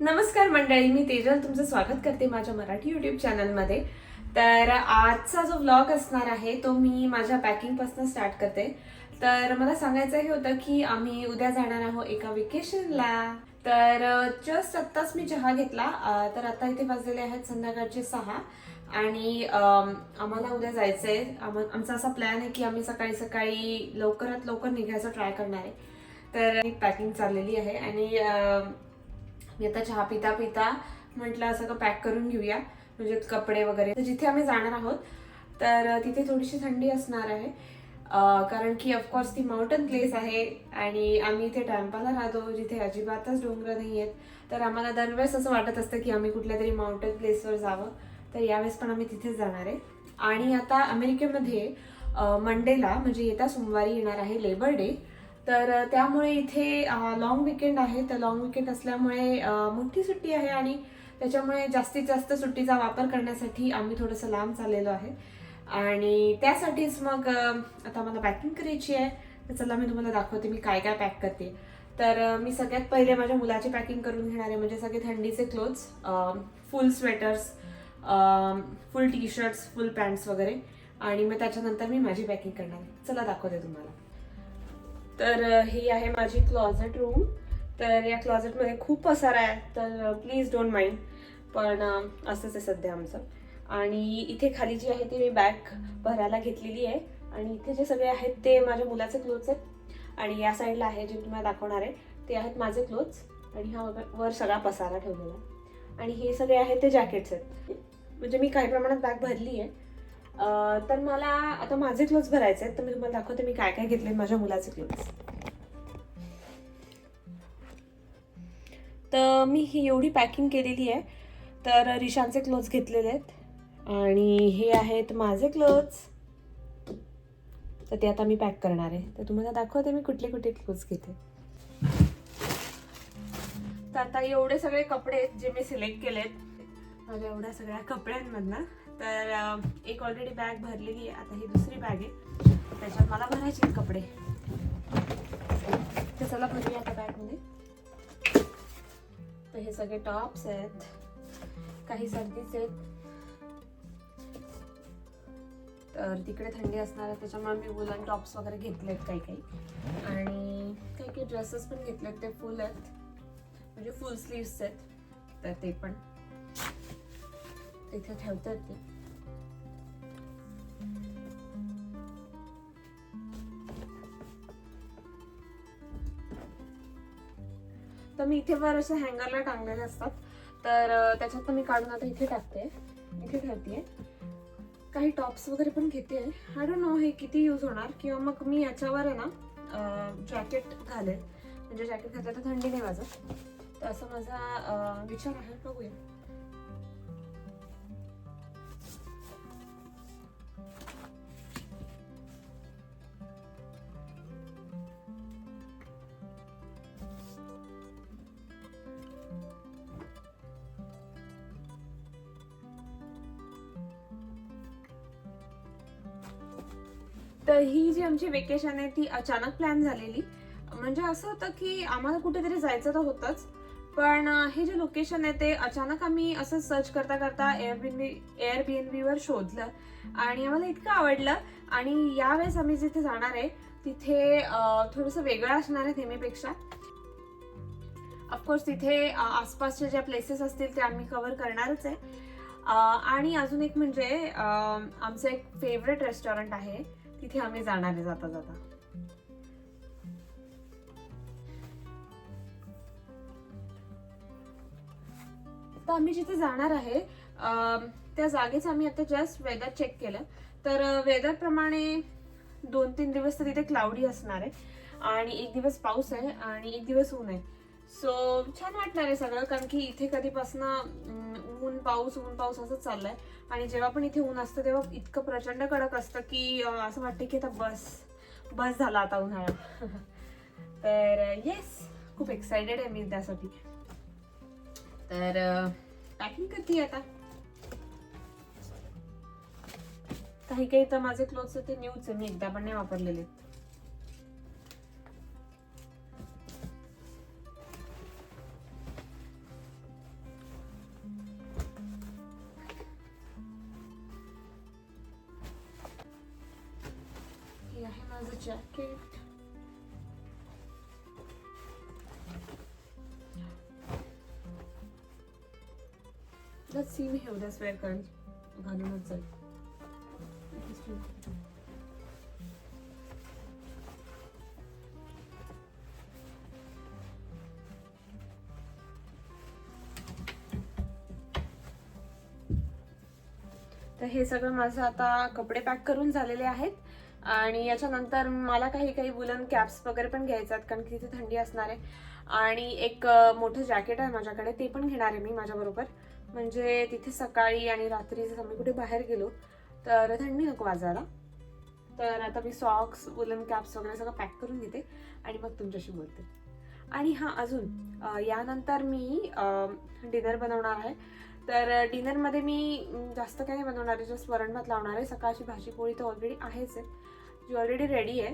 नमस्कार मंडळी, मी तेजल तुमचं स्वागत करते माझ्या मराठी यूट्यूब चॅनलमध्ये. तर आजचा जो व्लॉग असणार आहे तो मी माझ्या पॅकिंगपासून स्टार्ट करते. तर मला सांगायचं हे होतं की आम्ही उद्या जाणार आहोत एका वेकेशनला. तर जस्ट आत्ताच मी चहा घेतला. तर आता इथे वाजलेले आहेत संध्याकाळचे 6 आणि आम्हाला उद्या जायचंय. आमचा असा प्लॅन आहे की आम्ही सकाळी सकाळी लवकरात लवकर निघायचं ट्राय करणार आहे. तर पॅकिंग चाललेली आहे आणि मी आता चहा पिता पिता म्हटलं सगळं पॅक करून घेऊया, म्हणजे कपडे वगैरे. तर जिथे आम्ही जाणार आहोत तर तिथे थोडीशी थंडी असणार आहे, कारण की ऑफकोर्स ती माउंटन प्लेस आहे आणि आम्ही इथे टॅम्पाला राहतो जिथे अजिबातच डोंगर नाही आहेत. तर आम्हाला दरवेळेस असं वाटत असतं की आम्ही कुठल्या तरी माउंटन प्लेसवर जावं. तर यावेळेस पण आम्ही तिथेच जाणार आहे. आणि आता अमेरिकेमध्ये मंडेला म्हणजे येत्या सोमवारी येणार आहे लेबर डे. तर त्यामुळे इथे लॉंग विकेंड आहे. तर लॉंग विकेंड असल्यामुळे मोठी सुट्टी आहे आणि त्याच्यामुळे जास्तीत जास्त सुट्टीचा वापर करण्यासाठी आम्ही थोडंसं लांब चाललेलो आहे. आणि त्यासाठीच मग आता मला पॅकिंग करायची आहे. तर चला मी तुम्हाला दाखवते मी काय काय पॅक करते. तर मी सगळ्यात पहिले माझ्या मुलाची पॅकिंग करून घेणार आहे, म्हणजे सगळे थंडीचे क्लोथ्स, फुल स्वेटर्स, फुल टी शर्ट्स, फुल पॅन्ट्स वगैरे. आणि मग त्याच्यानंतर मी माझी पॅकिंग करणार आहे. चला दाखवते तुम्हाला. तर ही आहे माझी क्लॉजेट रूम. तर या क्लॉजेटमध्ये खूप पसारा आहे, तर प्लीज डोंट माइंड. पण असंच आहे सध्या आमचं. आणि इथे खाली जी आहे ती मी बॅग भरायला घेतलेली आहे. आणि इथे जे सगळे आहेत ते माझ्या मुलाचे क्लोथ्स आहेत. आणि या साईडला आहे जे तुम्हाला दाखवणार आहे ते आहेत माझे क्लोथ्स. आणि हा वर सगळा पसारा ठेवलेला आहे. आणि हे सगळे आहेत ते जॅकेट्स आहेत. म्हणजे मी काही प्रमाणात बॅग भरली आहे. तर मला आता माझे क्लोथ्स भरायचे आहेत. तर मी तुम्हाला दाखवते मी काय काय घेतले माझ्या मुलाचे क्लोथ्स. तर मी ही एवढी पॅकिंग केलेली आहे. तर रिशांचे क्लोथ्स घेतलेले आहेत आणि हे आहेत माझे क्लोथ्स. तर ते आता मी पॅक करणार आहे. तर तुम्हाला दाखवते मी कुठले कुठले क्लोथ्स घेते. तर आता एवढे सगळे कपडे जे मी सिलेक्ट केलेत माझ्या एवढ्या सगळ्या कपड्यांमधनं. तर एक ऑलरेडी बॅग भरलेली आहे. आता ही दुसरी बॅग आहे, त्याच्यात मला भरायचे कपडे. तर चला भरूया आता बॅगमध्ये. तर हे सगळे टॉप्स आहेत, काही सर्दीचे आहेत. तर तिकडे थंडी असणार आहे त्याच्यामुळे मी वुलन टॉप्स वगैरे घेतलेत काही काही. आणि काही काही ड्रेसेस पण घेतलेत, ते फुल आहेत, म्हणजे फुल स्लीव्स आहेत. तर ते पण तिथे ठेवतात ते. तर मी इथे वर असे हँगरला टांगलेले असतात. तर त्याच्यात मी काढून आता इथे टाकते, इथे ठेवते. काही टॉप्स वगैरे पण घेते. आय डोंट नो हे किती यूज होणार, किंवा मग मी याच्यावर आहे ना जॅकेट घालेल, म्हणजे जॅकेट घातलं तर थंडी नाही वाजत. तर असं माझा विचार आहे, बघूया. तर ही जी आमची वेकेशन आहे ती अचानक प्लॅन झालेली. म्हणजे असं होतं की आम्हाला कुठेतरी जायचं तर होतंच, पण हे जे लोकेशन आहे ते अचानक आम्ही असं सर्च करता करता एअरबीएनबीवर शोधलं आणि आम्हाला इतकं आवडलं. आणि यावेळेस आम्ही जिथे जाणार आहे तिथे थोडंसं वेगळं असणार आहे नेहमीपेक्षा. ऑफकोर्स तिथे आसपासच्या ज्या प्लेसेस असतील ते आम्ही कव्हर करणारच आहे. आणि अजून एक म्हणजे आमचं एक फेवरेट रेस्टॉरंट आहे, तिथे आम्ही जाणार आहे जाता जाता. तर आम्ही जिथे जाणार आहे त्या जागेचं आम्ही आता जस्ट वेदर चेक केलं. तर वेदर प्रमाणे 2-3 दिवस तर तिथे क्लाउडी असणार आहे आणि एक दिवस पाऊस आहे आणि एक दिवस ऊन आहे. सो छान वाटणार आहे सगळं, कारण की इथे कधीपासनं ऊन पाऊस असंच चाललंय. आणि जेव्हा पण इथे ऊन असतं तेव्हा इतकं प्रचंड कडक असतं की असं वाटतं की आता बस झाला आता उन्हाळा. तर येस, खूप एक्साइटेड आहे मी त्यासाठी. तर पॅकिंग करते आता. काही काही तर माझे क्लोथ्स ते न्यूच आहे, मी एकदा पण नाही वापरलेले. jacket. Let's see मी एवढाच वेअर करेन, घालूनच जाईल. तर हे सगळं माझं आता कपडे पॅक करून झालेले आहेत आणि याच्यानंतर मला काही वुलन कॅप्स वगैरे पण घ्यायच्यात कारण की तिथे थंडी असणार आहे. आणि एक मोठं जॅकेट आहे माझ्याकडे, ते पण घेणार आहे मी माझ्याबरोबर. म्हणजे तिथे सकाळी आणि रात्री जर आम्ही कुठे बाहेर गेलो तर थंडी नको वाजायला. तर आता मी सॉक्स, वुलन कॅप्स वगैरे सगळं पॅक करून घेते आणि मग तुमच्याशी बोलते. आणि हां, अजून यानंतर मी डिनर बनवणार आहे. तर डिनरमध्ये मी जास्त काही नाही बनवणार आहे, जस्ट वरण भात लावणार आहे. सकाळची भाजी पोळी तर ऑलरेडी आहेच आहे, जी ऑलरेडी रेडी आहे.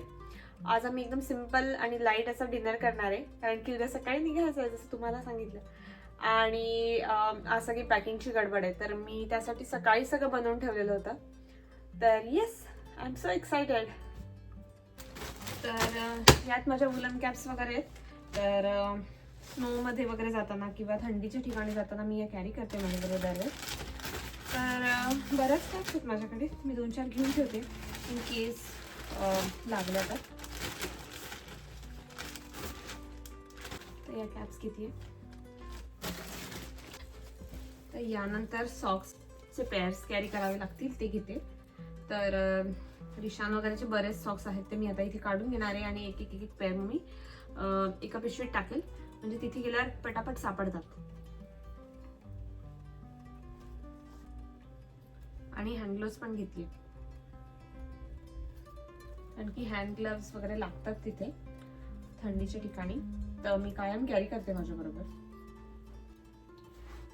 आज आम्ही एकदम सिम्पल आणि लाईट असं डिनर करणार आहे कारण की उद्या सकाळी निघायचं आहे जसं तुम्हाला सांगितलं. आणि आज सगळी पॅकिंगची गडबड आहे, तर मी त्यासाठी सकाळी सगळं बनवून ठेवलेलं होतं. तर yes, I am so excited. तर यात माझ्या वुलन कॅप्स वगैरे आहेत. तर स्नोमध्ये वगैरे जाताना किंवा थंडीच्या ठिकाणी जाताना मी या कॅरी करते माझ्याबरोबर दरवेळेस. तर बऱ्याच कॅप्स आहेत माझ्याकडे, मी 2-4 घेऊन ठेवते इन केस लागल्या तर. या कॅप्स किती आहे. तर यानंतर सॉक्सचे पेअर्स कॅरी करावे लागतील, ते घेते. तर रिशान वगैरेचे बरेच सॉक्स आहेत, ते मी आता इथे काढून घेणार आहे आणि एक एक पेअर मी एका पिशवीत टाकेल, म्हणजे तिथे गेल्यावर पटापट सापडतात. आणि हँड ग्लोव्स पण घेतली कारण की हँड ग्लोव्स वगैरे लागतात तिथे थंडीच्या ठिकाणी, तर मी कायम कॅरी करते माझ्या बरोबर.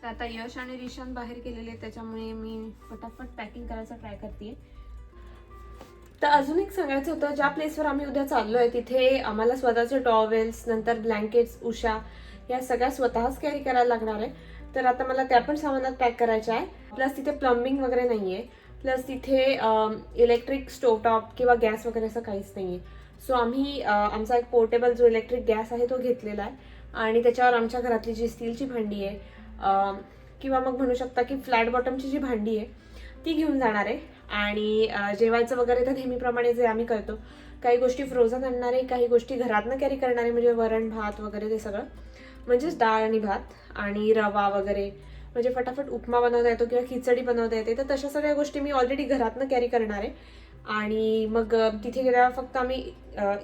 तर आता यश आणि रिशान बाहेर गेलेले, त्याच्यामुळे मी फटाफट पॅकिंग करायचा ट्राय करते. तर अजून एक सांगायचं होतं, ज्या प्लेसवर आम्ही उद्या चाललोय तिथे आम्हाला स्वतःचे टॉवेल्स, नंतर ब्लँकेट्स, उषा या सगळ्या स्वतःच कॅरी करायला लागणार आहे. तर आता मला त्या पण सामानात पॅक करायच्या आहे. प्लस तिथे प्लंबिंग वगैरे नाही आहे, प्लस तिथे इलेक्ट्रिक स्टोव टॉप किंवा गॅस वगैरे असं काहीच नाही आहे. सो आम्ही आमचा एक पोर्टेबल जो इलेक्ट्रिक गॅस आहे तो घेतलेला आहे आणि त्याच्यावर आमच्या घरातली जी स्टीलची भांडी आहे किंवा मग म्हणू शकता की फ्लॅट बॉटमची जी भांडी आहे ती घेऊन जाणार आहे. आणि जेवायचं वगैरे तर नेहमीप्रमाणे जे आम्ही करतो, काही गोष्टी फ्रोझन आणणार आहे, काही गोष्टी घरातनं कॅरी करणार आहे, म्हणजे वरण भात वगैरे ते सगळं, म्हणजेच डाळ आणि भात आणि रवा वगैरे, म्हणजे फटाफट उपमा बनवता येतो किंवा खिचडी बनवता येते. तर तशा सगळ्या गोष्टी मी ऑलरेडी घरातनं कॅरी करणार आहे. आणि मग तिथे गेल्यावर फक्त आम्ही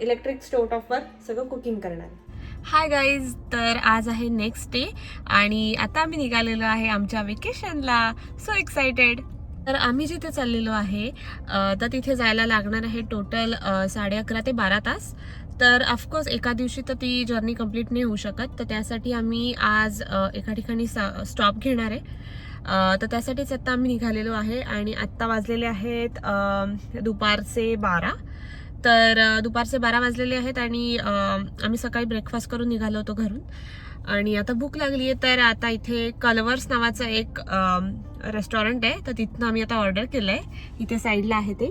इलेक्ट्रिक स्टोव टॉपवर सगळं कुकिंग करणार आहे. हाय गाईज, तर आज आहे नेक्स्ट डे आणि आता आम्ही निघालेलो आहे आमच्या वेकेशनला. So excited. तर आम्ही जिथे चाललेलो आहे तर तिथे जायला लागणार आहे टोटल 11:30 ते 12 तास. तर ऑफकोर्स एका दिवशी तर ती जर्नी कंप्लीट नाही होऊ शकत, तर त्यासाठी आम्ही आज एका ठिकाणी स्टॉप घेणार आहे. तर त्यासाठीच आत्ता आम्ही निघालेलो आहे आणि आत्ता वाजलेले आहेत दुपारचे 12. तर दुपारचे 12 वाजलेले आहेत आणि आम्ही सकाळी ब्रेकफास्ट करून निघालो होतो घरून आणि आता भूक लागली आहे. तर आता इथे कलवर्स नावाचं एक रेस्टॉरंट आहे, तर तिथनं आम्ही आता ऑर्डर केलं आहे, इथे साईडला आहे ते.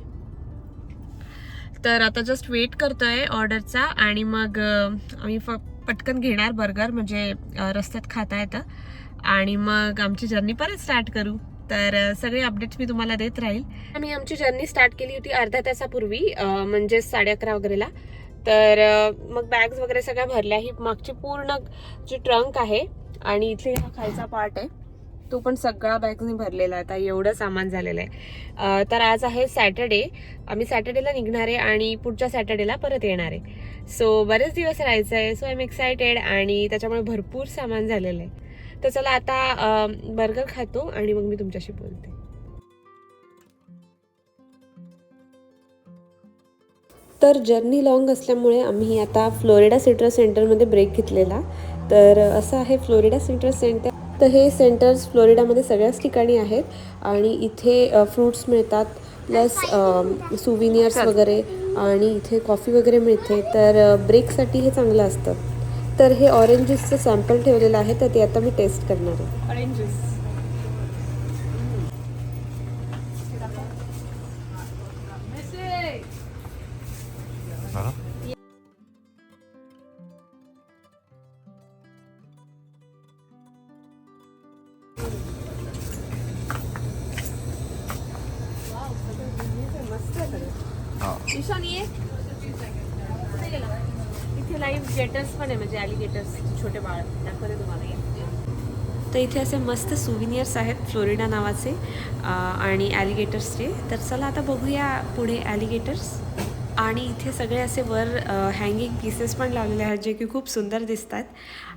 तर आता जस्ट वेट करतोय ऑर्डरचा आणि मग आम्ही पटकन घेणार बर्गर, म्हणजे रस्त्यात खाता येतं आणि मग आमची जर्नी परत स्टार्ट करू. तर सगळे अपडेट्स मी तुम्हाला देत राहील. आम्ही आमची जर्नी स्टार्ट केली होती अर्ध्या तासापूर्वी, म्हणजे 11:30 वगैरेला. तर मग बॅग्स वगैरे सगळ्या भरल्या. ही मागची पूर्ण जी ट्रंक आहे आणि इथे हा खालचा पार्ट आहे तो पण सगळा बॅग्सने भरलेला आहे. आता एवढं सामान झालेलं आहे. तर आज आहे सॅटर्डे, आम्ही सॅटर्डेला निघणार आहे आणि पुढच्या सॅटर्डेला परत येणार आहे. सो बरेच दिवस राहायचं आहे. सो आय एम एक्सायटेड आणि त्याच्यामुळे भरपूर सामान झालेलं आहे. तर चला आता बर्गर खातो आणि मग मी तुमच्याशी बोलते. तर जर्नी लॉंग असल्यामुळे आम्ही आता फ्लोरिडा सिट्रस सेंटरमध्ये ब्रेक घेतलेला. तर असं आहे फ्लोरिडा सिट्रस सेंटर. तर हे सेंटर्स फ्लोरिडामध्ये सगळ्याच ठिकाणी आहेत आणि इथे फ्रूट्स मिळतात, प्लस सुविनियर्स वगैरे, आणि इथे कॉफी वगैरे मिळते. तर ब्रेकसाठी हे चांगलं असतं. तर हे ऑरेंजेसचं सॅम्पल ठेवलेलं आहे, तर ते आता मी टेस्ट करणार आहे. ऑरेंजेस ईशान ये कुठे गेला? इथे लाईव्ह गेटर्स पण आहे, म्हणजे ॲलिगेटर्स छोटे बाळ दाखवते तुम्हाला. तर इथे असे मस्त सुविनियर्स आहेत फ्लोरिडा नावाचे आणि ॲलिगेटर्सचे. तर चला आता बघूया पुढे ॲलिगेटर्स. आणि इथे सगळे असे वर हँगिंग पीसेस पण लावलेले आहेत जे की खूप सुंदर दिसतात.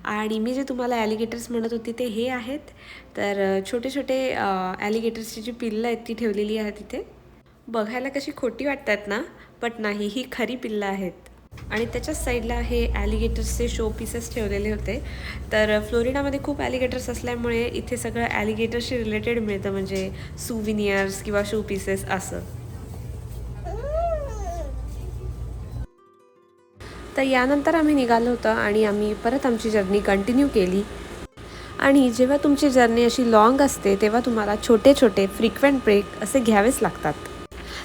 आणि मी जे तुम्हाला ॲलिगेटर्स म्हणत होती ते हे आहेत. तर छोटे छोटे ॲलिगेटर्सची जी पिल्लं आहेत ती ठेवलेली आहेत इथे. बघायला कशी खोटी वाटतात ना, बट नाही, ही खरी पिल्लं आहेत. आणि त्याच्याच साईडला हे ॲलिगेटर्सचे शो पीसेस ठेवलेले होते. तर फ्लोरिडामध्ये खूप ॲलिगेटर्स असल्यामुळे इथे सगळं ॲलिगेटर्सशी रिलेटेड मिळतं, म्हणजे सुविनियर्स किंवा शो पीसेस असं. तर यानंतर आम्ही निघालो होतो आणि आम्ही परत आमची जर्नी कंटिन्यू केली. आणि जेव्हा तुमची जर्नी अशी लाँग असते तेव्हा तुम्हाला छोटे छोटे फ्रिक्वेंट ब्रेक असे घ्यावेच लागतात.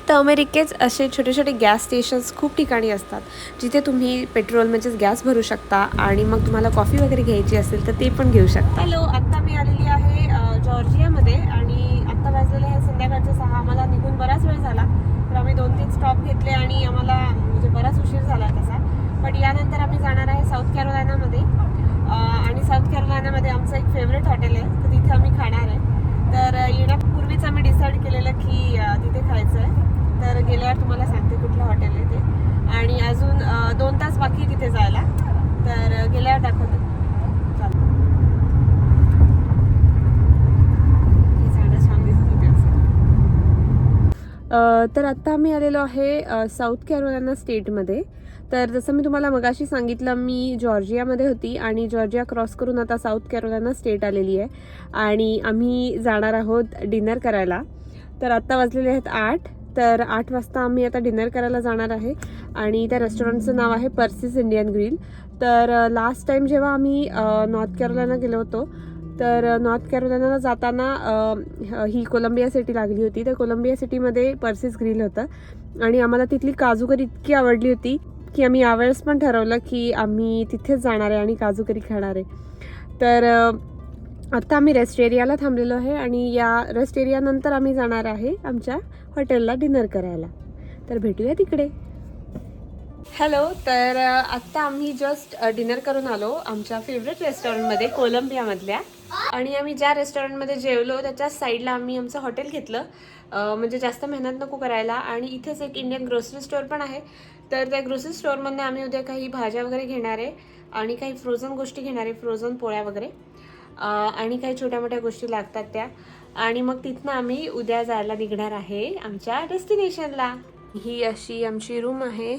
तर अमेरिकेत असे छोटे छोटे गॅस स्टेशन्स खूप ठिकाणी असतात जिथे तुम्ही पेट्रोल म्हणजेच गॅस भरू शकता आणि मग तुम्हाला कॉफी वगैरे घ्यायची असेल तर ते पण घेऊ शकता. हॅलो, आत्ता मी आलेली आहे जॉर्जियामध्ये आणि आत्ता वाजलेले आहे संध्याकाळचे 6. आम्हाला निघून बराच वेळ झाला, तर आम्ही 2-3 स्टॉप घेतले आणि आम्हाला म्हणजे बराच उशीर झाला तसा. पण यानंतर आम्ही जाणार आहे साऊथ कॅरोलायनामध्ये आणि साऊथ कॅरोलायनामध्ये आमचं एक फेवरेट हॉटेल आहे, तर तिथे आम्ही खाणार आहे. तर येण्यापूर्वीच आम्ही डिसाईड केलेलं की तिथे खायचं आहे. तर गेल्यावर तुम्हाला सांगते कुठलं हॉटेल आहे ते. आणि अजून 2 तास बाकी तिथे जायला, तर गेल्यावर दाखवते. तर आत्ता आम्ही आलेलो आहे साऊथ कॅरोलायना स्टेटमध्ये. तर जसं मी तुम्हाला मगाशी सांगितलं, मी जॉर्जियामध्ये होती आणि जॉर्जिया क्रॉस करून आता साऊथ कॅरोलायना स्टेट आलेली आहे आणि आम्ही जाणार आहोत डिनर करायला. तर आत्ता वाजलेले आहेत 8. तर 8 वाजता आम्ही आता डिनर करायला जाणार आहे आणि त्या रेस्टॉरंटचं नाव आहे पर्सिस इंडियन ग्रिल. तर लास्ट टाईम जेव्हा आम्ही नॉर्थ कॅरोलायना गेलो होतो, तर नॉर्थ कॅरोलायनाला जाताना ही कोलंबिया सिटी लागली होती. तर कोलंबिया सिटीमध्ये पर्सिस ग्रिल होतं आणि आम्हाला तिथली काजू करी इतकी आवडली होती की आम्ही यावेळेस पण ठरवलं की आम्ही तिथेच जाणार आहे आणि काजू करी खाणार आहे. तर आत्ता आम्ही रेस्ट एरियाला थांबलेलो आहे आणि या रेस्ट एरियानंतर आम्ही जाणार आहे आमच्या हॉटेलला डिनर करायला. तर भेटूया तिकडे. हॅलो, तर आत्ता आम्ही जस्ट डिनर करून आलो आमच्या फेवरेट रेस्टॉरंटमध्ये कोलंबियामधल्या. आणि आम्ही ज्या रेस्टॉरंटमध्ये जेवलो त्याच्याच साईडला आम्ही आमचं हॉटेल घेतलं, म्हणजे जास्त मेहनत नको करायला. आणि इथेच एक इंडियन ग्रोसरी स्टोअर पण आहे. तर त्या ग्रोसरी स्टोअरमधून आम्ही उद्या काही भाज्या वगैरे घेणार आहे आणि काही फ्रोझन गोष्टी घेणार आहे, फ्रोझन पोळ्या वगैरे आणि काही छोट्या मोठ्या गोष्टी लागतात त्या. आणि मग तिथनं आम्ही उद्या जायला निघणार आहे आमच्या डेस्टिनेशनला. ही अशी आमची रूम आहे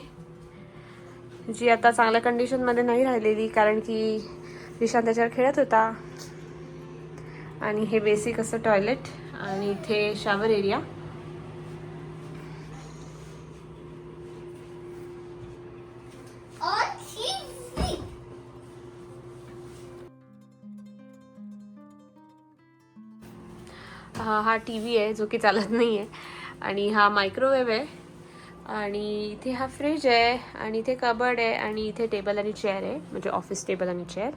जी आता चांगल्या कंडिशनमध्ये नाही राहिलेली कारण की ईशान त्याच्यावर खेळत होता. आणि हे बेसिक असं टॉयलेट आणि इथे शॉवर एरिया. हा टी व्ही आहे जो की चालत नाही आहे. आणि हा मायक्रोवेव्ह आहे आणि इथे हा फ्रीज आहे आणि इथे कबर्ड आहे आणि इथे टेबल आणि चेअर आहे, म्हणजे ऑफिस टेबल आणि चेअर.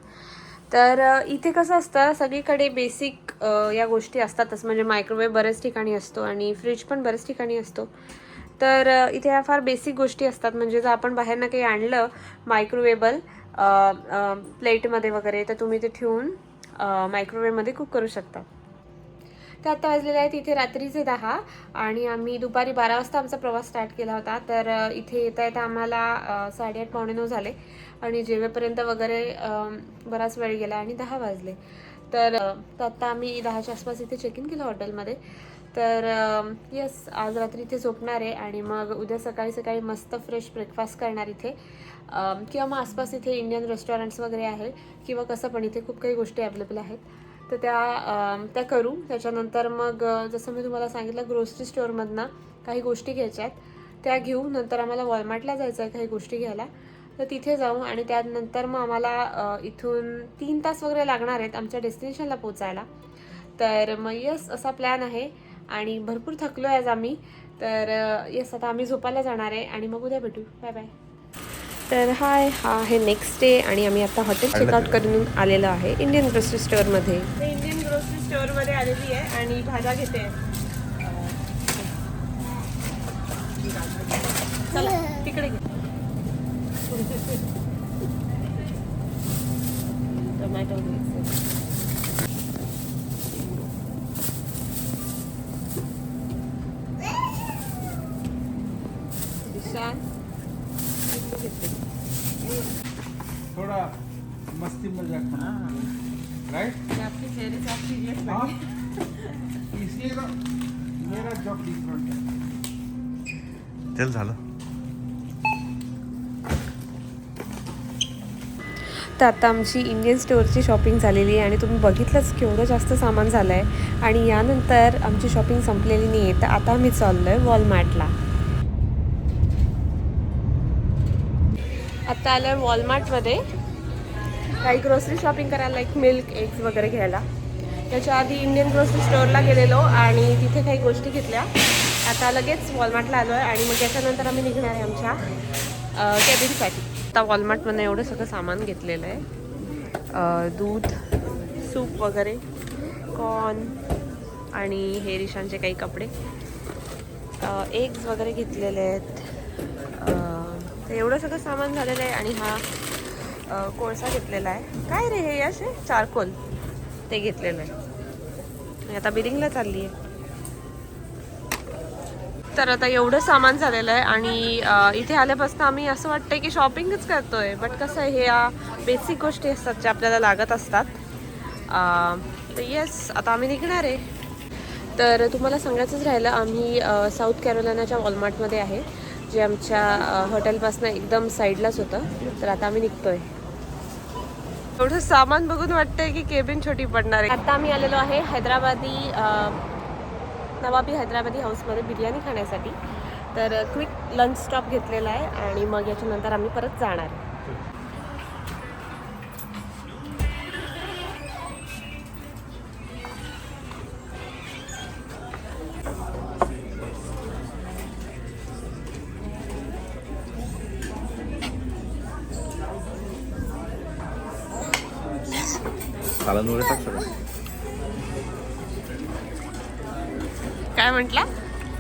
तर इथे कसं असतं, सगळीकडे बेसिक या गोष्टी असतातच, म्हणजे मायक्रोवेव्ह बऱ्याच ठिकाणी असतो आणि फ्रीज पण बऱ्याच ठिकाणी असतो. तर इथे ह्या फार बेसिक गोष्टी असतात, म्हणजे जर आपण बाहेरनं काही आणलं मायक्रोवेबल प्लेटमध्ये वगैरे तर तुम्ही ते ठेवून मायक्रोवेव्हमध्ये कुक करू शकता. तर आता वाजलेले आहेत इथे रात्रीचे 10 आणि आम्ही दुपारी 12 वाजता आमचा प्रवास स्टार्ट केला होता. तर इथे येता येता आम्हाला 8:30-9 झाले आणि जेवेपर्यंत वगैरे बराच वेळ गेला आणि 10 वाजले. तर आता आम्ही 10च्या आसपास इथे चेक इन केलं हॉटेलमध्ये. तर येस, आज रात्री इथे झोपणार आहे आणि मग उद्या सकाळी सकाळी मस्त फ्रेश ब्रेकफास्ट करणार इथे, किंवा मग आसपास इथे इंडियन रेस्टॉरंट्स वगैरे आहे किंवा कसं पण इथे खूप काही गोष्टी अवेलेबल आहेत तर त्या करू. त्याच्यानंतर मग जसं मी तुम्हाला सांगितलं ग्रोसरी स्टोअरमधनं काही गोष्टी घ्यायच्या आहेत त्या घेऊ. नंतर आम्हाला वॉलमार्टला जायचं आहे काही गोष्टी घ्यायला, तर तिथे जाऊ आणि त्यानंतर मग आम्हाला इथून 3 तास वगैरे लागणार आहेत आमच्या डेस्टिनेशनला पोचायला. तर मग येस, असा प्लॅन आहे आणि भरपूर थकलो आहे आज आम्ही. तर येस, आता आम्ही झोपायला जाणार आहे आणि मग उद्या भेटू. Bye bye. तर हा आहे नेक्स्ट डे आणि आम्ही आता हॉटेल चेकआउट करून आलेलो आहे इंडियन ग्रोसरी स्टोअरमध्ये. इंडियन ग्रोसरी स्टोअरमध्ये आलेली आहे आणि भाज्या घेते. चला don't make sense. दिशान थोड़ा मस्ती मजाक राइट आपके चेहरे से आप सीरियस हाँ लगे. इसलिए तो मेरा जॉब डिफरेंट है. तेल झालं. तर आता आमची इंडियन स्टोअरची शॉपिंग झालेली आहे आणि तुम्ही बघितलंच केवढं जास्त सामान झालं आहे. आणि यानंतर आमची शॉपिंग संपलेली नाही आहे, तर आता आम्ही चाललो आहे वॉलमार्टला. आता आलो आहे वॉलमार्टमध्ये काही ग्रोसरी शॉपिंग करायला, लाईक मिल्क एग्स वगैरे घ्यायला. त्याच्या आधी इंडियन ग्रोसरी स्टोअरला गेलेलो आणि तिथे काही गोष्टी घेतल्या. आता लगेच वॉलमार्टला आलो आहे आणि मग याच्यानंतर आम्ही निघणार आहे आमच्या कॅबिनसाठी. आता वॉलमार्टमध्ये एवढं सगळं सामान घेतलेलं आहे. दूध, सूप वगैरे, कॉर्न आणि हे रिशांचे काही कपडे, एग्स वगैरे घेतलेले आहेत. तर एवढं सगळं सामान झालेलं आहे. आणि हा कोळसा घेतलेला आहे. काय रे हे असे चारकोल, ते घेतलेलं आहे. आणि आता बिलिंगला चालली आहे. तर आता एवढं सामान झालेलं आहे आणि इथे आल्यापासून आम्ही असं वाटतंय की शॉपिंगच करतोय. बट कसं आहे, हे या बेसिक गोष्टी असतात ज्या आपल्याला लागत असतात. तर येस, आता आम्ही निघणार आहे. तर तुम्हाला सांगायचंच राहिलं, आम्ही साऊथ कॅरोलिनाच्या वॉलमार्टमध्ये आहे, जे आमच्या हॉटेलपासून एकदम साईडलाच होतं. तर आता आम्ही निघतोय. एवढं सामान बघून वाटतंय की केबिन छोटी पडणार आहे. आता आम्ही आलेलो आहे नवाबी हैदराबादी हाऊसमध्ये बिर्याणी खाण्यासाठी. तर क्विक लंच स्टॉप घेतलेला आहे आणि मग याच्यानंतर आम्ही परत जाणार आहे. सालन वगैरे टाक सगळं. काय म्हटला?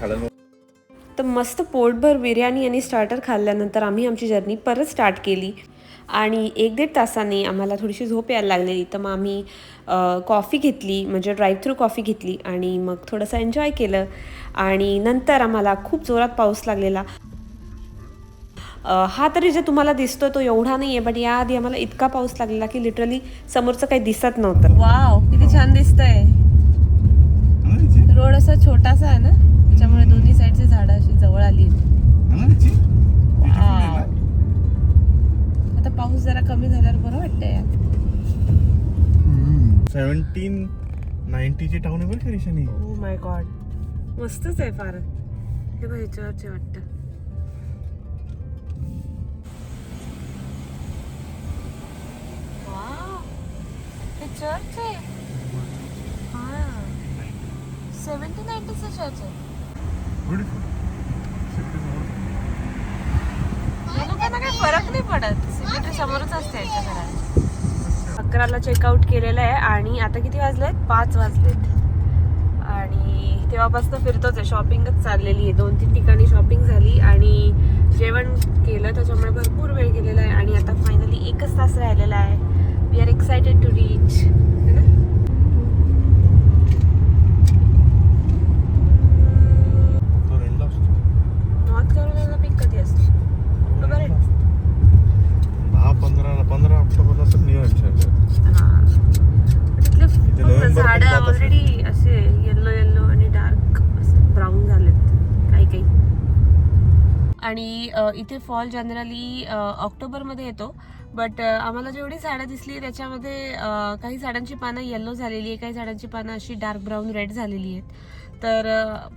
सालन तर मस्त पोटभर बिर्याणी आणि स्टार्टर खाल्ल्यानंतर आम्ही आमची जर्नी परत स्टार्ट केली. आणि 1-1.5 तासांनी आम्हाला थोडीशी झोप यायला लागलेली. तर मग आम्ही कॉफी घेतली, म्हणजे ड्राईव्ह थ्रू कॉफी घेतली आणि मग थोडंसं एन्जॉय केलं. आणि नंतर आम्हाला खूप जोरात पाऊस लागलेला. हा तरी जे तुम्हाला दिसतो तो एवढा नाही आहे, बट याआधी आम्हाला इतका पाऊस लागलेला की लिटरली समोरचं काही दिसत नव्हतं. वाव, किती छान दिसतंय. रोड असा छोटासा आहे ना, त्याच्यामुळे दोन्ही साईडची झाडं अशी जवळ आली आहेत. आता पाऊस जरा कमी झाल्यावर बरं वाटतंय. 1790 ची टाउन आहे बरं का रिशानी. ओ माय गॉड, मस्तच आहे फार. हे बघ, ह्याच्यावरचे वाटतं. वाव, हे चर्च आहे. हा, 1790 चं चर्च आहे. या लोकांना काही फरक नाही पडत, सिमेट्री समोरच असते याच्या घरात. 11ला चेकआउट केलेलं आहे आणि आता किती वाजलेत? 5 वाजलेत. आणि तेव्हापासून फिरतोच आहे, शॉपिंगच चाललेली आहे. 2-3 ठिकाणी शॉपिंग झाली आणि जेवण केलं, त्याच्यामुळे भरपूर वेळ गेलेला आहे. आणि आता फायनली 1च तास राहिलेला आहे. We are excited to reach. North Carolina peak कधी असतो? ऑक्टोबर आहे. 15 ऑक्टोबरला असं न्यू हॅम्पशायर. हां, तिथले नोव्हेंबर झाडं मध्ये जात ऑलरेडी असे येलो आणि डार्क असं ब्राऊन झालेत काही. आणि इथे फॉल जनरली ऑक्टोबरमध्ये येतो. बट आम्हाला जेवढी झाडं दिसली त्याच्यामध्ये काही झाडांची पानं येल्लो झालेली आहे, काही झाडांची पानं अशी डार्क ब्राऊन रेड झालेली आहेत. तर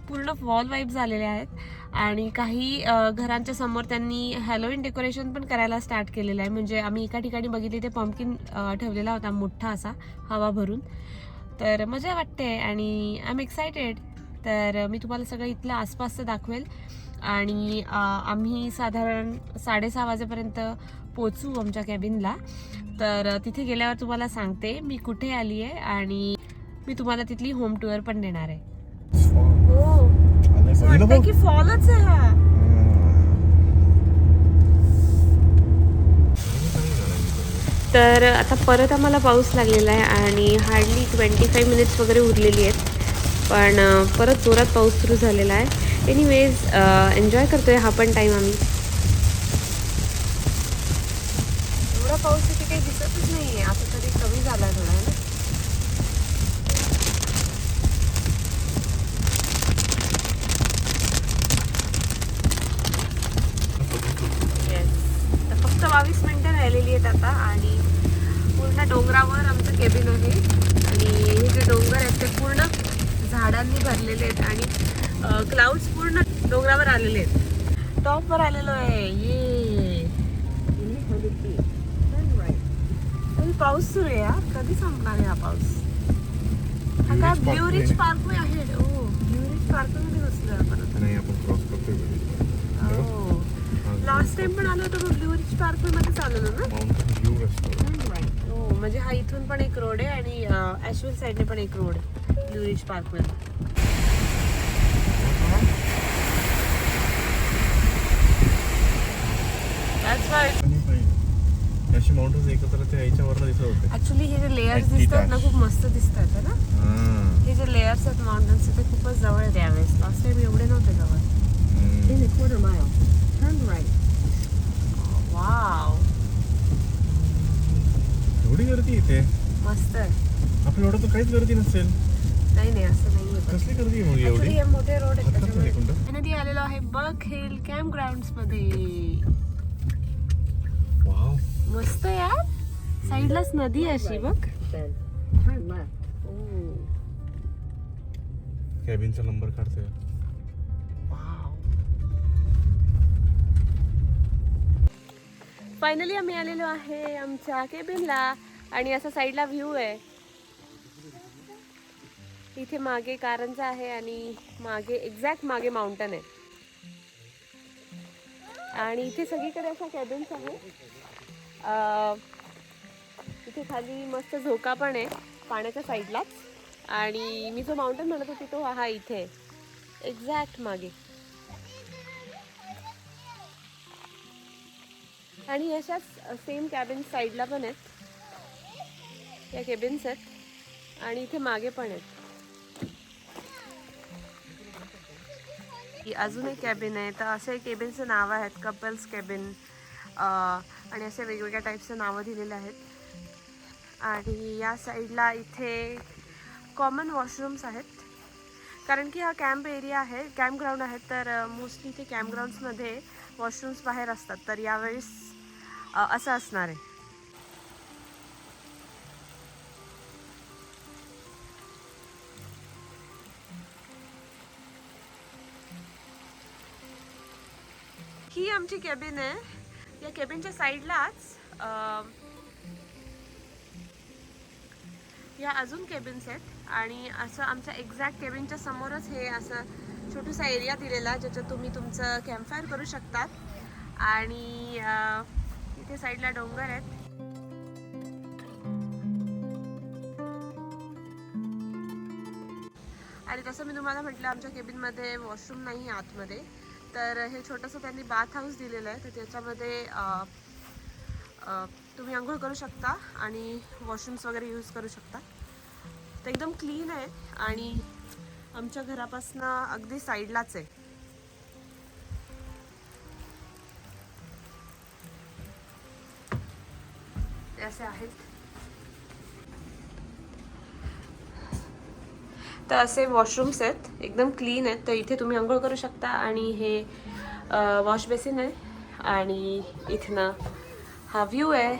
पूर्ण फॉल वाईब झालेले आहेत. आणि काही घरांच्या समोर त्यांनी हॅलोविन डेकोरेशन पण करायला स्टार्ट केलेलं आहे. म्हणजे आम्ही एका ठिकाणी बघितले, ते पंपकिन ठेवलेला होता मोठा असा, हवा भरून. तर मजा वाटते आणि आय एम एक्सायटेड. तर मी तुम्हाला सगळं इथलं आसपासचं दाखवेल. आणि आम्ही साधारण 6:30 वाजेपर्यंत पोचू आमच्या कॅबिनला. तर तिथे गेल्यावर तुम्हाला सांगते मी कुठे आली आहे आणि मी तुम्हाला तिथली होम टूर पण देणार आहे. हो, असं वाटतं की फॉलच आहे हा. तर आता परत आम्हाला पाऊस लागलेला आहे आणि हार्डली 25 मिनिट्स वगैरे उरलेली आहेत, पण परत जोरात पाऊस सुरू झालेला आहे. एनिवेज एन्जॉय करतोय हा पण टाईम आम्ही. एवढा पाऊस इथे काही दिसतच नाही आहे, आता तरी कमी झाला आहे थोडा ना. तर फक्त 22 मिनिटं राहिलेली आहेत आता आणि पूर्ण डोंगरावर आमचं केबिन आहे. आणि हे जे डोंगर आहेत ते पूर्ण झाडांनी भरलेले आहेत आणि क्लाउड्स पूर्ण डोंगरावर आलेले आहेत. टॉपवर आलेलो आहे ये. आणि पाऊस सुरू आहे. कधी संपणार आहे हा पाऊस? हा काय ब्ल्यू रिच पार्कवे आहे. ओ ब्ल्यू रिच पार्कमध्ये बसलोय आपण आता. नाही आपण क्रॉस करतोय. हो लास्ट टाइम पण आलो होतो ब्ल्यू रिच पार्कमध्येच आलेलो ना. Mountain view restaurant. हो म्हणजे हा इथून पण एक रोड आहे आणि ॲश्विल साईडने पण एक रोड आहे ब्ल्यू रिच पार्कमध्ये. That's right. अशी माउंटेन्स एकत्र ते याच्यावरनं दिसत होते. ऍक्च्युली हे जे लेयर्स Like दिसतात ना detached. खूप मस्त दिसतात है ना. हे जे लेयर्स आहेत माउंटन्स ते खूपच जवळ आहे त्यावेळेस. लास्ट टाइम एवढे नव्हते जवळ. In a quarter mile, turn right. Wow एवढी गर्दी इथे. मस्त आहे. आपल्या एवढं तर काहीच गर्दी नसेल. नाही नाही असं नाही आहे. कसली गर्दी आहे मग Actually एवढी? हे मोठे रोड आहेत हरकत त्याच्यामुळे. नाही कोणतं. आणि ती आलेलो आहे बक हिल कॅम्प ग्राउंड्स मध्ये. वाव. मस्त यार. साईडलाच नदी आहे अशी बघ. Then turn left. कॅबिनचा नंबर काढतोय. फायनली आम्ही आलेलो आहे आमच्या केबिनला आणि असा साईडला व्ह्यू आहे. इथे मागे कारंजा आहे आणि मागे एक्झॅक्ट मागे माउंटन आहे आणि इथे सगळीकडे अशा कॅबिन्स आहेत. इथे खाली मस्त झोका पण आहे पाण्याच्या साईडलाच आणि मी जो माउंटन म्हणत होती तो हा इथे एक्झॅक्ट मागे. आणि अशाच सेम कॅबिन साईडला पण आहेत. या केबिन्स आहेत आणि इथे मागे पण आहेत. अजून एक कॅबिन आहे. तर असे केबिनचं नाव आहेत कपल्स केबिन आणि असे वेगवेगळ्या टाईपचं नावं दिलेले आहेत. आणि या साईडला इथे कॉमन वॉशरूम्स आहेत कारण की हा कॅम्प एरिया आहे, कॅम्प ग्राउंड आहे. तर मोस्टली इथे कॅम्प ग्राउंड्समध्ये वॉशरूम्स बाहेर असतात. तर यावेळेस असं असणार आहे. ही आमची केबिन आहे. या केबिनच्या साईडलाच या अजून केबिन्स आहेत आणि असं आमच्या एक्झॅक्ट केबिनच्या समोरच हे असं छोटूसा एरिया दिलेला ज्याच्यात तुम्ही तुमचं कॅम्पफायर करू शकतात. आणि इथे साईडला डोंगर आहेत. आणि तसं मी तुम्हाला म्हटलं आमच्या केबिनमध्ये वॉशरूम नाही आहे आतमध्ये. तर हे छोटंसं त्यांनी बाथ हाऊस दिलेलं आहे. तर त्याच्यामध्ये तुम्ही आंघोळ करू शकता आणि वॉशरूम्स वगैरे यूज करू शकता. तर एकदम क्लीन आहे आणि आमच्या घरापासून अगदी साईडलाच आहे. ते असे आहेत. तर असे वॉशरूम्स आहेत एकदम क्लीन आहेत. तर इथे तुम्ही आंघोळ करू शकता आणि हे वॉश बेसिन आहे आणि इथनं हा व्ह्यू आहे.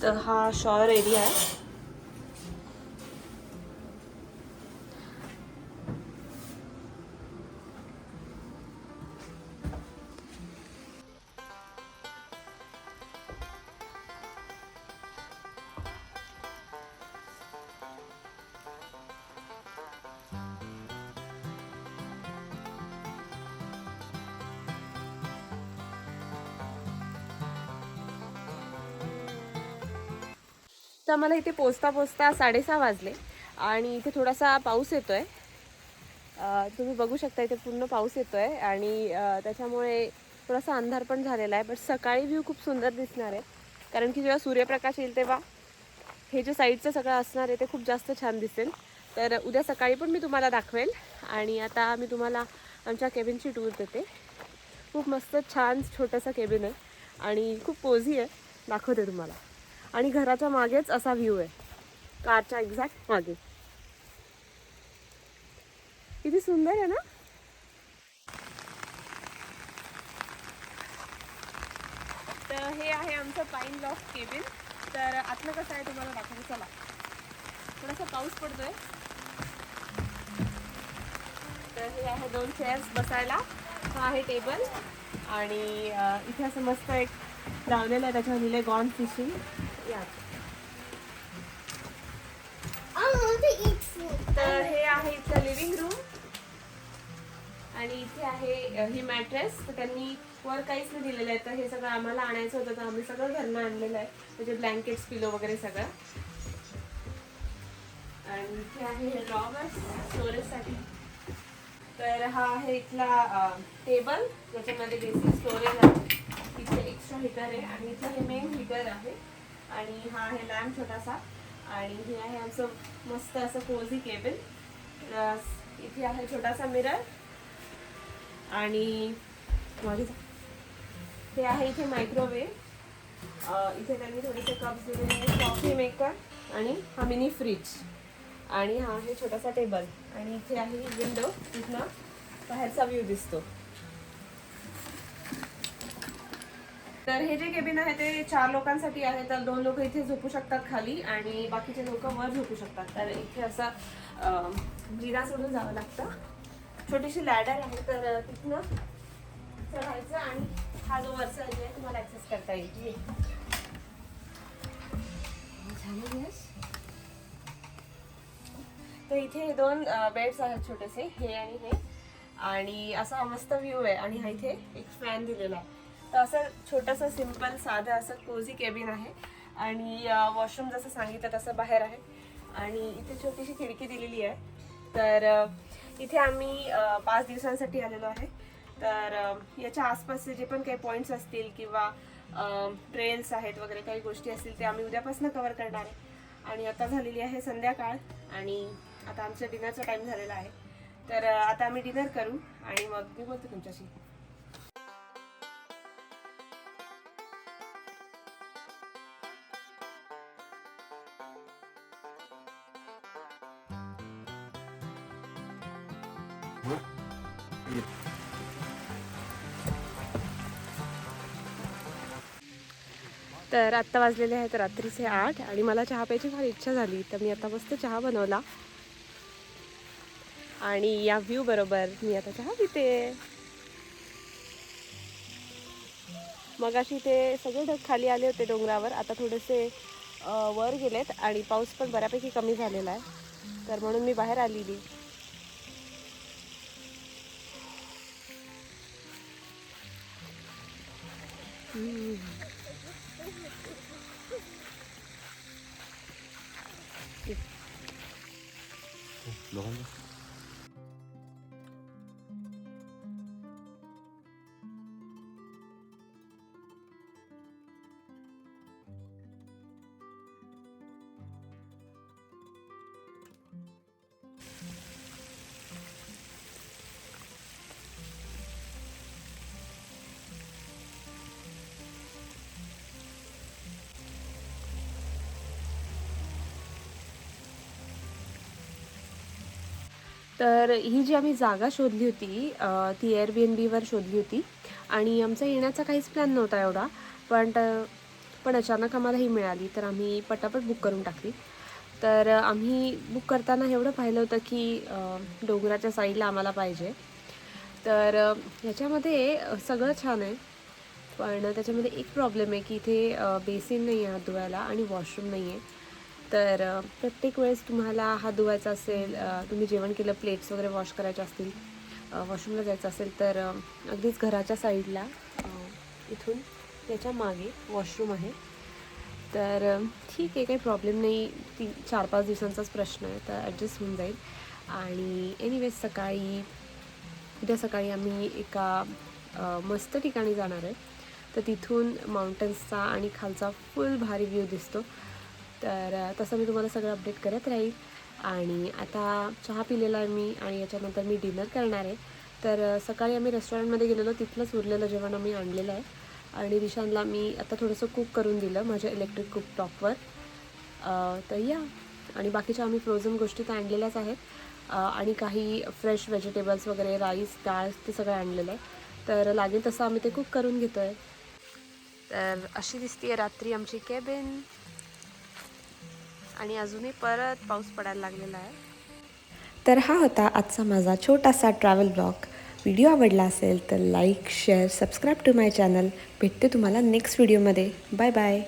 तर हा शॉवर एरिया आहे. तर मला इथे पोचता 6:30 वाजले आणि इथे थोडासा पाऊस येतो आहे. तुम्ही बघू शकता इथे पूर्ण पाऊस येतो आहे आणि त्याच्यामुळे थोडासा अंधार पण झालेला आहे, बट सकाळी व्ह्यू खूप सुंदर दिसणार आहे. कारण की जेव्हा सूर्यप्रकाश येईल तेव्हा हे जे साईडचं सगळं असणार आहे ते खूप जास्त छान दिसेल. तर उद्या सकाळी पण मी तुम्हाला दाखवेल. आणि आता मी तुम्हाला आमच्या केबिनची टूर देते. खूप मस्त छान छोटंसं केबिन आहे आणि खूप कोझी आहे. दाखवते तुम्हाला. आणि घराच्या मागेच असा व्ह्यू आहे, कारच्या एक्झॅक्ट मागे. किती सुंदर आहे ना. तर हे आहे आमचं पाईन लॉफ्ट केबिन. तर आतलं कसं आहे तुम्हाला दाखवते, चला. थोडासा पाऊस पडतोय. तर हे आहे 2 चेअर्स बसायला, हा आहे टेबल आणि इथे असं मस्त एक लावलेलं आहे, त्याच्यावर लिहिले गॉन फिशिंग. या तर हे आहे इथलं लिव्हिंग रूम. आणि इथे आहे ही मॅट्रेस. तर त्यांनी वर काहीच नाही दिलेलं आहे, तर हे सगळं आम्हाला आणायचं होतं, तर आम्ही सगळं घरनं आणलेलं आहे, म्हणजे ब्लँकेट्स, पिलो वगैरे सगळं. आणि इथे आहे हे ड्रॉवर्स स्टोरेजसाठी. तर हा आहे इथला टेबल, ज्याच्यामध्ये बेसिक स्टोरेज आहे. इथे एक्स्ट्रा हीटर आहे आणि इथलं हे मेन हीटर आहे. आणि हा आहे लॅम्प छोटासा. आणि हे आहे आमचं मस्त असं कोझी केबिन. इथे आहे छोटासा मिरर. आणि हे आहे इथे मायक्रोवेव्ह. इथे त्यांनी थोडेसे कप्स दिलेले आहेत, कॉफी मेकर. आणि हा मिनी फ्रीज. आणि हा आहे छोटासा टेबल. आणि इथे आहे विंडो, तिथनं बाहेरचा व्ह्यू दिसतो. तर हे जे केबिन आहे ते 4 लोकांसाठी आहे. तर 2 लोक इथे झोपू शकतात खाली आणि बाकीचे लोक वर झोपू शकतात. तर इथे असं जिना सोडून जावं लागतं. छोटीशी लॅडर आहे, तर तिथनं चढायचं आणि हा जो वरचा एरिया आहे तुम्हाला ॲक्सेस करता येईल. तर इथे 2 बेड्स आहेत छोटेसे, हे आणि हे. आणि असा मस्त व्ह्यू आहे. आणि हा इथे एक फॅन दिलेला आहे. तर असं छोटंसं सिम्पल साधं असं कोझी केबिन आहे. आणि वॉशरूम जसं सांगितलं तसं बाहेर आहे. आणि इथे छोटीशी खिडकी दिलेली आहे. तर इथे आम्ही 5 दिवसांसाठी आलेलो आहे. तर याच्या आसपासचे जे पण काही पॉईंट्स असतील किंवा ट्रेल्स आहेत वगैरे काही गोष्टी असतील ते आम्ही उद्यापासून कव्हर करणार आहे. आणि आता झालेली आहे संध्याकाळ आणि आता आमच्या डिनरचा टाईम झालेला आहे. तर आता आम्ही डिनर करू आणि मग मी बोलते तुमच्याशी. तर आत्ता वाजलेले आहेत रात्रीचे 8 आणि मला चहा प्यायची फार इच्छा झाली. तर मी आता मस्त चहा बनवला आणि या व्ह्यू बरोबर मी आता चहा पिते. मगाशी ते सगळे ढग खाली आले होते डोंगरावर, आता थोडेसे वर गेलेत आणि पाऊस पण बऱ्यापैकी कमी झालेला आहे. तर म्हणून मी बाहेर आलेली. तर ही जी आम्ही जागा शोधली होती ती एअरबीएनबीवर शोधली होती आणि आमचा येण्याचा काहीच प्लॅन नव्हता एवढा, पण अचानक आम्हाला ही मिळाली तर आम्ही पटापट बुक करून टाकली. तर आम्ही बुक करताना एवढं पाहिलं होतं की डोंगराच्या साईडला आम्हाला पाहिजे. तर ह्याच्यामध्ये सगळं छान आहे, पण त्याच्यामध्ये एक प्रॉब्लेम आहे की इथे बेसिन नाही आहे हात धुवायला आणि वॉशरूम नाही आहे. तर प्रत्येक वेळेस तुम्हाला हात धुवायचा असेल, तुम्ही जेवण केलं, प्लेट्स वगैरे वॉश करायचे असतील, वॉशरूमला जायचं असेल तर अगदीच घराच्या साईडला इथून याच्या मागे वॉशरूम आहे. तर ठीक आहे, काही प्रॉब्लेम नाही. 4-5 दिवसांचाच प्रश्न आहे, तर ॲडजस्ट होऊन जाईल. आणि एनिवेज उद्या सकाळी आम्ही एका मस्त ठिकाणी जाणार आहे. तर तिथून माउंटन्सचा आणि खालचा फुल भारी व्ह्यू दिसतो. तर तसं मी तुम्हाला सगळं अपडेट करत राहील. आणि आता चहा पिलेला आहे मी आणि याच्यानंतर मी डिनर करणार आहे. तर सकाळी आम्ही रेस्टॉरंटमध्ये गेलेलो, तिथलंच उरलेलं जेवण आम्ही आणलेलं आहे. आणि दिशांना मी आता थोडंसं कुक करून दिलं माझ्या इलेक्ट्रिक कुकटॉपवर. तर या, आणि बाकीच्या आम्ही फ्रोझन गोष्टी तर आणलेल्याच आहेत. आणि काही फ्रेश व्हेजिटेबल्स वगैरे, राईस, डाळ ते सगळं आणलेलं आहे. तर लागेल तसं आम्ही ते कुक करून घेतो आहे. तर अशी दिसते रात्री आमची केबिन. आणि अजूनही परत पाऊस पडायला लागलेला आहे. तर हा होता आजचा माझा छोटासा ट्रॅव्हल ब्लॉग. व्हिडिओ आवडला असेल तर like, share, subscribe to my channel. भेटते तुम्हाला नेक्स्ट व्हिडिओमध्ये. Bye bye.